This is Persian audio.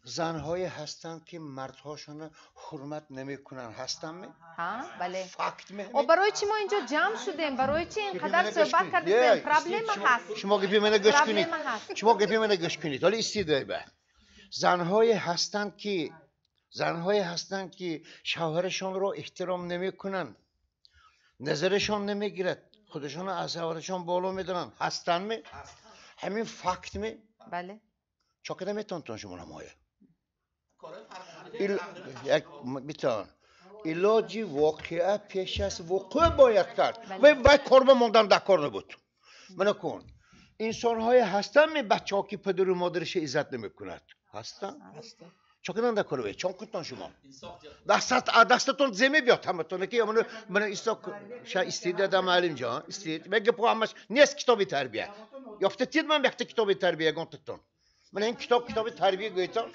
زنهایی هستند که مردهاشون حرمت نمیکنن هستن می؟ ها بله. فکت می؟ و برای چی ما اینجا جمع شدیم؟ برای چی اینقدر صحبت کردیم؟ پرابلم هست. شما گپی منو گوش کنید. شما گپی منو گوش کنید. حالا استیده به. زنهایی هستند که شوهرشون رو احترام نمیکنن. نظرشون نمیگیرد. خودشون از شوهرشون بالا میدارن. هستن می؟ همین فکت می؟ بله. چاکده میتونتون شما نمایه. میتون. علاجی واقعه پیش از وقوع باید کرد. و باید کار موندن دکار نبود. منو کن. انسان های هستن می بچه ها که پدر و مادرش عزت نمی کند. هستن؟ چاکدن دکار باید. چون کتن شما. دستتون زمین بیاد همتون. که من استیده معلم جان. استید. بگه پو همش نیست کتابی تربیه. یافته تید من وقتی کتابی تربیه گفتم. من این کتاب تربیه گویتم